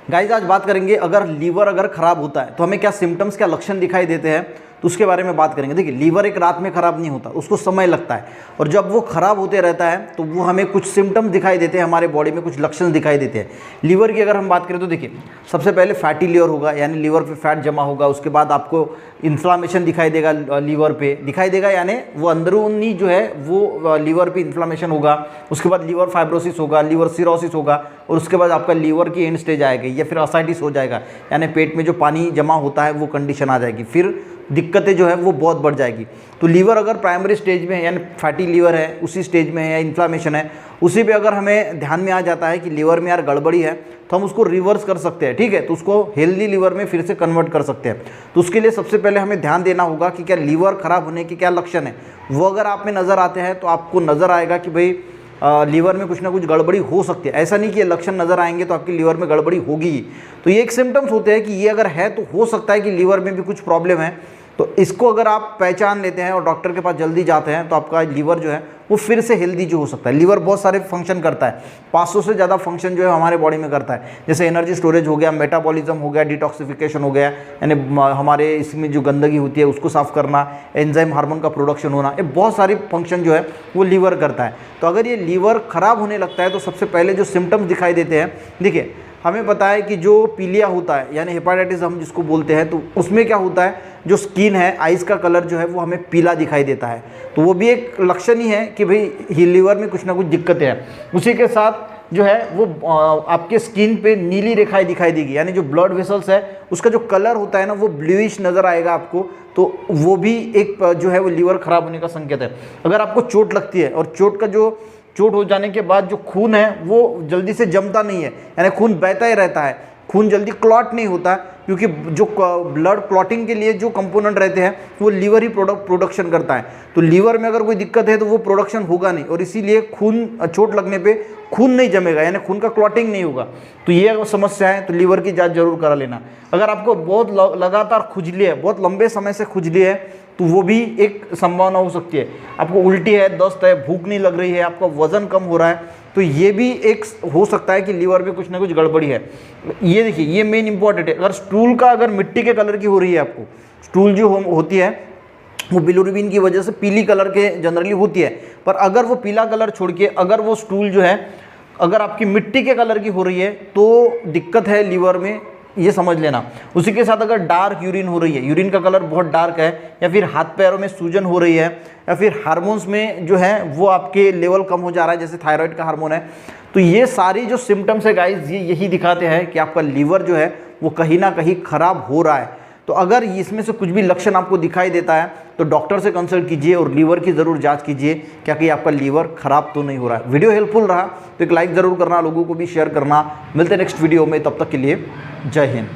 Guys आज बात करेंगे अगर लीवर अगर खराब होता है तो हमें क्या सिम्टम्स, क्या लक्षण दिखाई देते हैं, तो उसके बारे में बात करेंगे। देखिए, लीवर एक रात में खराब नहीं होता, उसको समय लगता है, और जब वो खराब होते रहता है तो वो हमें कुछ सिम्टम्स दिखाई देते हैं, हमारे बॉडी में कुछ लक्षण दिखाई देते हैं। लीवर की अगर हम बात करें तो देखिए, सबसे पहले फैटी लीवर होगा, यानी लीवर पे फैट जमा होगा। उसके बाद आपको इन्फ्लामेशन दिखाई देगा, लीवर पे दिखाई देगा, यानी वो अंदरूनी जो है वो लीवर पे इन्फ्लामेशन होगा। उसके बाद लीवर फाइब्रोसिस होगा, लीवर सिरोसिस होगा, और उसके बाद आपका लीवर की एंड स्टेज आएगी या फिर असाइटिस हो जाएगा, यानी पेट में जो पानी जमा होता है वो कंडीशन आ जाएगी, फिर दिक्कतें जो है वो बहुत बढ़ जाएगी। तो लीवर अगर प्राइमरी स्टेज में है, यानी फैटी लीवर है, उसी स्टेज में है या इन्फ्लामेशन है, उसी पे अगर हमें ध्यान में आ जाता है कि लीवर में यार गड़बड़ी है, तो हम उसको रिवर्स कर सकते हैं। ठीक है, तो उसको हेल्दी लीवर में फिर से कन्वर्ट कर सकते हैं। तो उसके लिए सबसे पहले हमें ध्यान देना होगा कि क्या लीवर खराब होने के क्या लक्षण है। वो अगर आप में नज़र आते हैं तो आपको नज़र आएगा कि भाई लीवर में कुछ ना कुछ गड़बड़ी हो सकती है। ऐसा नहीं कि ये लक्षण नज़र आएंगे तो आपकी लीवर में गड़बड़ी होगी ही। तो ये एक सिम्टम्स होते हैं कि ये अगर है तो हो सकता है कि लीवर में भी कुछ प्रॉब्लम है। तो इसको अगर आप पहचान लेते हैं और डॉक्टर के पास जल्दी जाते हैं तो आपका लीवर जो है वो फिर से हेल्दी जो हो सकता है। लीवर बहुत सारे फंक्शन करता है, 500 से ज़्यादा फंक्शन जो है हमारे बॉडी में करता है, जैसे एनर्जी स्टोरेज हो गया, मेटाबॉलिज्म हो गया, डिटॉक्सिफिकेशन हो गया, यानी हमारे इसमें जो गंदगी होती है उसको साफ करना, एंजाइम हार्मोन का प्रोडक्शन होना, ये बहुत सारी फंक्शन जो है वो लीवर करता है। तो अगर ये लीवर ख़राब होने लगता है तो सबसे पहले जो सिम्टम्स दिखाई देते हैं, देखिए हमें पता है कि जो पीलिया होता है यानी हेपाटाइटिस हम जिसको बोलते हैं, तो उसमें क्या होता है, जो स्किन है, आइज़ का कलर जो है वो हमें पीला दिखाई देता है। तो वो भी एक लक्षण ही है कि भाई लीवर में कुछ ना कुछ दिक्कतें हैं। उसी के साथ जो है वो आपके स्किन पे नीली रेखाएं दिखाई देगी, यानी जो ब्लड वेसल्स है उसका जो कलर होता है ना वो ब्लूइश नज़र आएगा आपको। तो वो भी एक जो है वो लीवर ख़राब होने का संकेत है। अगर आपको चोट लगती है और चोट हो जाने के बाद जो खून है वो जल्दी से जमता नहीं है, यानी खून बहता ही रहता है, खून जल्दी क्लॉट नहीं होता, क्योंकि जो ब्लड क्लॉटिंग के लिए जो कंपोनेंट रहते हैं वो लीवर ही प्रोडक्शन करता है। तो लीवर में अगर कोई दिक्कत है तो वो प्रोडक्शन होगा नहीं, और इसीलिए चोट लगने पे खून नहीं जमेगा, यानी खून का क्लॉटिंग नहीं होगा। तो ये अगर समस्या है तो लीवर की जांच जरूर करा लेना। अगर आपको बहुत लगातार खुजली है, बहुत लंबे समय से खुजली है, तो वो भी एक संभावना हो सकती है। आपको उल्टी है, दस्त है, भूख नहीं लग रही है, आपका वजन कम हो रहा है, तो ये भी एक हो सकता है कि लीवर में कुछ ना कुछ गड़बड़ी है। ये देखिए, ये मेन इंपॉर्टेंट है। अगर स्टूल का अगर मिट्टी के कलर की हो रही है, आपको स्टूल जो होती है वो बिलिरुबिन की वजह से पीली कलर के जनरली होती है, पर अगर वो पीला कलर छोड़ के अगर वो स्टूल जो है अगर आपकी मिट्टी के कलर की हो रही है तो दिक्कत है लीवर में, ये समझ लेना। उसी के साथ अगर डार्क यूरिन हो रही है, यूरिन का कलर बहुत डार्क है, या फिर हाथ पैरों में सूजन हो रही है, या फिर हार्मोन्स में जो है वो आपके लेवल कम हो जा रहा है, जैसे थायराइड का हार्मोन है, तो ये सारी जो सिम्टम्स है गाइज ये यही दिखाते हैं कि आपका लीवर जो है वो कहीं ना कहीं ख़राब हो रहा है। तो अगर इसमें से कुछ भी लक्षण आपको दिखाई देता है तो डॉक्टर से कंसल्ट कीजिए और लीवर की ज़रूर जांच कीजिए, क्या कि आपका लीवर ख़राब तो नहीं हो रहा है। वीडियो हेल्पफुल रहा तो एक लाइक ज़रूर करना, लोगों को भी शेयर करना। मिलते हैं नेक्स्ट वीडियो में, तब तक के लिए जय हिंद।